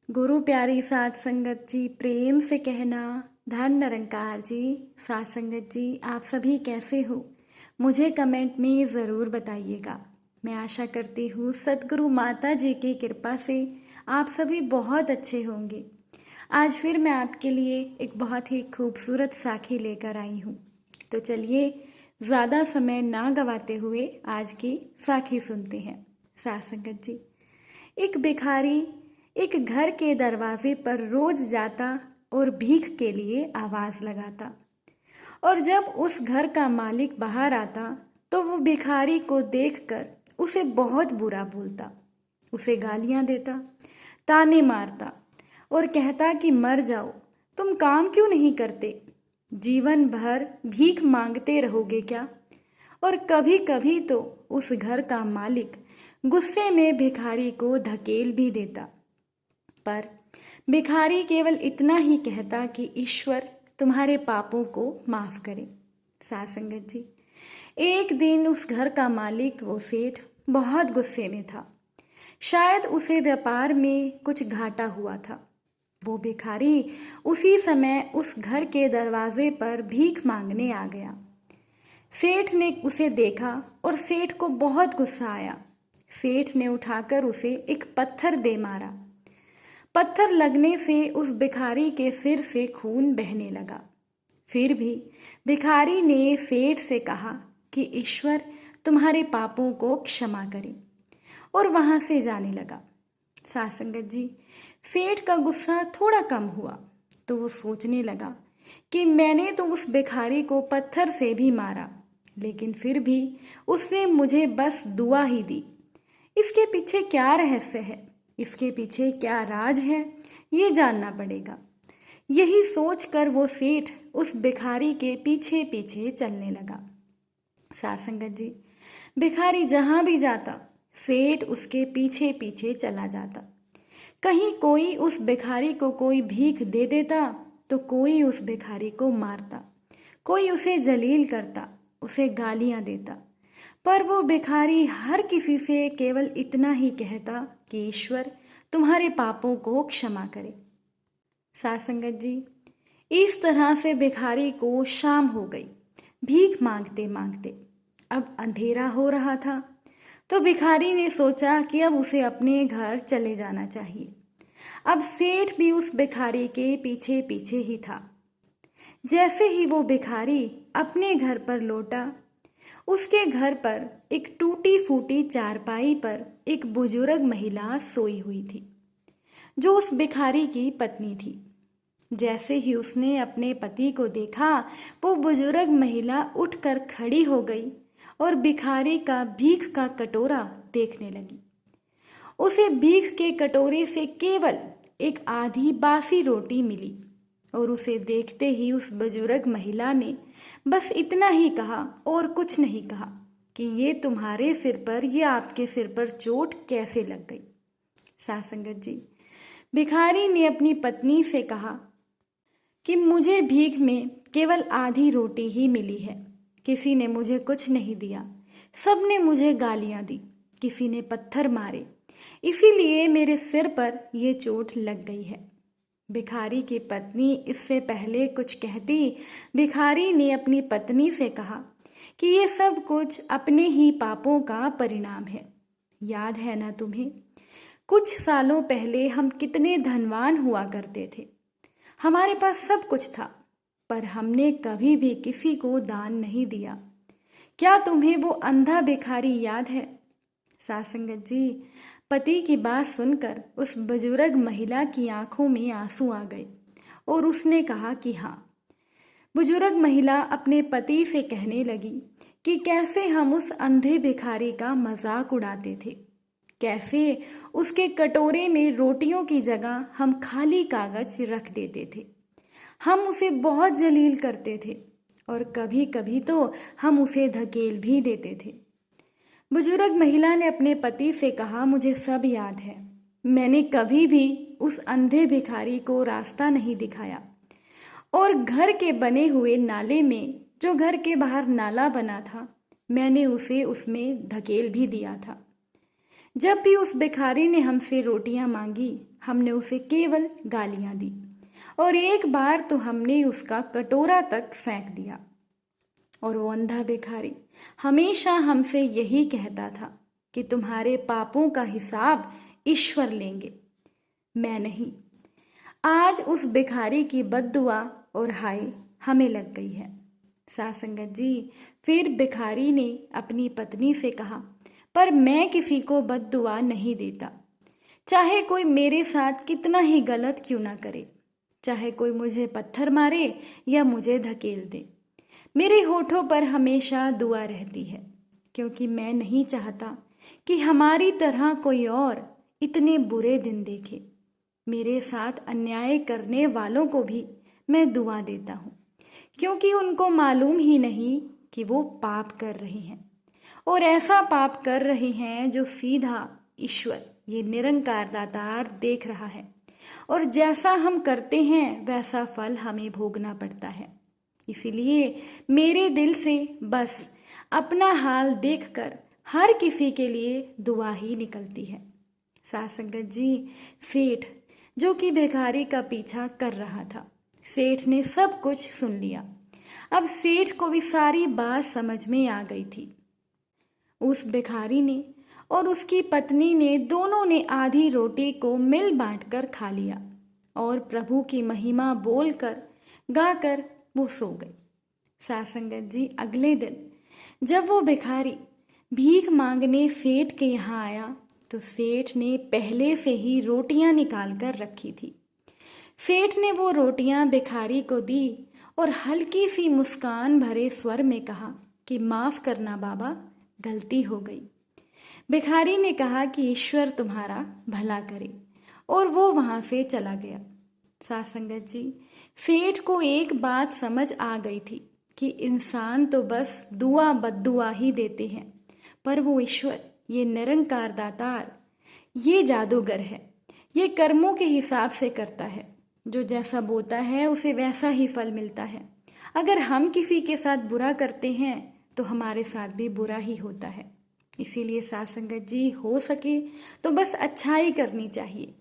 गुरु प्यारी साध संगत जी, प्रेम से कहना धन निरंकार जी। साध संगत जी, आप सभी कैसे हो? मुझे कमेंट में ज़रूर बताइएगा। मैं आशा करती हूँ सद्गुरु माता जी की कृपा से आप सभी बहुत अच्छे होंगे। आज फिर मैं आपके लिए एक बहुत ही खूबसूरत साखी लेकर आई हूँ। तो चलिए ज़्यादा समय ना गवाते हुए आज की साखी सुनते हैं। साध संगत जी, एक भिखारी एक घर के दरवाजे पर रोज जाता और भीख के लिए आवाज लगाता। और जब उस घर का मालिक बाहर आता तो वो भिखारी को देखकर उसे बहुत बुरा बोलता, उसे गालियां देता, ताने मारता और कहता कि मर जाओ, तुम काम क्यों नहीं करते, जीवन भर भीख मांगते रहोगे क्या। और कभी कभी तो उस घर का मालिक गुस्से में भिखारी को धकेल भी देता। पर भिखारी केवल इतना ही कहता कि ईश्वर तुम्हारे पापों को माफ करे। साध संगत जी, एक दिन उस घर का मालिक वो सेठ बहुत गुस्से में था। शायद उसे व्यापार में कुछ घाटा हुआ था। वो भिखारी उसी समय उस घर के दरवाजे पर भीख मांगने आ गया। सेठ ने उसे देखा और सेठ को बहुत गुस्सा आया। सेठ ने उठाकर उसे एक पत्थर दे मारा। पत्थर लगने से उस भिखारी के सिर से खून बहने लगा। फिर भी भिखारी ने सेठ से कहा कि ईश्वर तुम्हारे पापों को क्षमा करे, और वहां से जाने लगा। साध संगत जी, सेठ का गुस्सा थोड़ा कम हुआ तो वो सोचने लगा कि मैंने तो उस भिखारी को पत्थर से भी मारा, लेकिन फिर भी उसने मुझे बस दुआ ही दी। इसके पीछे क्या रहस्य है, इसके पीछे क्या राज है, ये जानना पड़ेगा। यही सोचकर वो सेठ उस भिखारी के पीछे पीछे चलने लगा। साध संगत जी, भिखारी जहां भी जाता सेठ उसके पीछे पीछे चला जाता। कहीं कोई उस भिखारी को कोई भीख दे देता तो कोई उस भिखारी को मारता, कोई उसे जलील करता, उसे गालियां देता। पर वो भिखारी हर किसी से केवल इतना ही कहता कि ईश्वर तुम्हारे पापों को क्षमा करे। साध संगत जी, इस तरह से भिखारी को शाम हो गई। भीख मांगते मांगते अब अंधेरा हो रहा था, तो भिखारी ने सोचा कि अब उसे अपने घर चले जाना चाहिए। अब सेठ भी उस भिखारी के पीछे पीछे ही था। जैसे ही वो भिखारी अपने घर पर लौटा, उसके घर पर एक टूटी फूटी चारपाई पर एक बुजुर्ग महिला सोई हुई थी, जो उस भिखारी की पत्नी थी। जैसे ही उसने अपने पति को देखा, वो बुजुर्ग महिला उठकर खड़ी हो गई और भिखारी का भीख का कटोरा देखने लगी। उसे भीख के कटोरे से केवल एक आधी बासी रोटी मिली, और उसे देखते ही उस बुजुर्ग महिला ने बस इतना ही कहा और कुछ नहीं कहा कि ये तुम्हारे सिर पर, ये आपके सिर पर चोट कैसे लग गई। साध संगत जी, भिखारी ने अपनी पत्नी से कहा कि मुझे भीख में केवल आधी रोटी ही मिली है, किसी ने मुझे कुछ नहीं दिया, सबने मुझे गालियां दी, किसी ने पत्थर मारे, इसीलिए मेरे सिर पर ये चोट लग गई है। भिखारी की पत्नी इससे पहले कुछ कहती, भिखारी ने अपनी पत्नी से कहा कि ये सब कुछ अपने ही पापों का परिणाम है। याद है ना तुम्हें, कुछ सालों पहले हम कितने धनवान हुआ करते थे, हमारे पास सब कुछ था, पर हमने कभी भी किसी को दान नहीं दिया। क्या तुम्हें वो अंधा भिखारी याद है? साध संगत जी, पति की बात सुनकर उस बुजुर्ग महिला की आंखों में आंसू आ गए और उसने कहा कि हाँ। बुजुर्ग महिला अपने पति से कहने लगी कि कैसे हम उस अंधे भिखारी का मजाक उड़ाते थे, कैसे उसके कटोरे में रोटियों की जगह हम खाली कागज रख देते थे, हम उसे बहुत जलील करते थे और कभी कभी तो हम उसे धकेल भी देते थे। बुजुर्ग महिला ने अपने पति से कहा, मुझे सब याद है, मैंने कभी भी उस अंधे भिखारी को रास्ता नहीं दिखाया, और घर के बने हुए नाले में, जो घर के बाहर नाला बना था, मैंने उसे उसमें धकेल भी दिया था। जब भी उस भिखारी ने हमसे रोटियां मांगी हमने उसे केवल गालियां दी और एक बार तो हमने उसका कटोरा तक फेंक दिया। और वो अंधा भिखारी हमेशा हमसे यही कहता था कि तुम्हारे पापों का हिसाब ईश्वर लेंगे, मैं नहीं। आज उस भिखारी की बद्दुआ और हाय हमें लग गई है। साथ संगत जी, फिर भिखारी ने अपनी पत्नी से कहा, पर मैं किसी को बद्दुआ नहीं देता, चाहे कोई मेरे साथ कितना ही गलत क्यों ना करे, चाहे कोई मुझे पत्थर मारे या मुझे धकेल दे, मेरे होठों पर हमेशा दुआ रहती है, क्योंकि मैं नहीं चाहता कि हमारी तरह कोई और इतने बुरे दिन देखे। मेरे साथ अन्याय करने वालों को भी मैं दुआ देता हूँ, क्योंकि उनको मालूम ही नहीं कि वो पाप कर रहे हैं, और ऐसा पाप कर रहे हैं जो सीधा ईश्वर, ये निरंकार दातार देख रहा है, और जैसा हम करते हैं वैसा फल हमें भोगना पड़ता है। इसीलिए मेरे दिल से बस अपना हाल देखकर हर किसी के लिए दुआ ही निकलती है। साथ संगत जी, सेठ जो कि भिखारी का पीछा कर रहा था, सेठ ने सब कुछ सुन लिया। अब सेठ को भी सारी बात समझ में आ गई थी। उस भिखारी ने और उसकी पत्नी ने दोनों ने आधी रोटी को मिल बांटकर खा लिया और प्रभु की महिमा बोलकर गाकर वो सो गई। साथ संगत जी, अगले दिन जब वो भिखारी भीख मांगने सेठ के यहाँ आया तो सेठ ने पहले से ही रोटियां निकाल कर रखी थी। सेठ ने वो रोटियां भिखारी को दी और हल्की सी मुस्कान भरे स्वर में कहा कि माफ करना बाबा, गलती हो गई। भिखारी ने कहा कि ईश्वर तुम्हारा भला करे, और वो वहां से चला गया। साथ संगत जी, सेठ को एक बात समझ आ गई थी कि इंसान तो बस दुआ बद्दुआ ही देते हैं, पर वो ईश्वर, ये निरंकार दातार, ये जादूगर है, ये कर्मों के हिसाब से करता है। जो जैसा बोता है उसे वैसा ही फल मिलता है। अगर हम किसी के साथ बुरा करते हैं तो हमारे साथ भी बुरा ही होता है। इसीलिए साथ संगत जी, हो सके तो बस अच्छाई करनी चाहिए।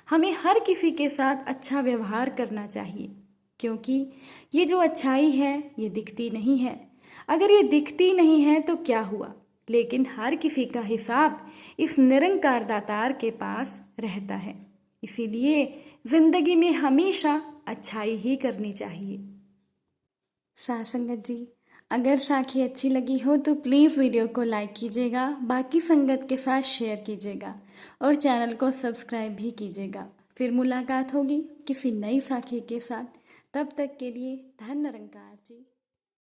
हमें हर किसी के साथ अच्छा व्यवहार करना चाहिए, क्योंकि ये जो अच्छाई है ये दिखती नहीं है। अगर ये दिखती नहीं है तो क्या हुआ, लेकिन हर किसी का हिसाब इस निरंकार दातार के पास रहता है। इसीलिए जिंदगी में हमेशा अच्छाई ही करनी चाहिए। साथ संगत जी, अगर साखी अच्छी लगी हो तो प्लीज़ वीडियो को लाइक कीजिएगा, बाकी संगत के साथ शेयर कीजिएगा और चैनल को सब्सक्राइब भी कीजिएगा। फिर मुलाकात होगी किसी नई साखी के साथ। तब तक के लिए धन निरंकार जी।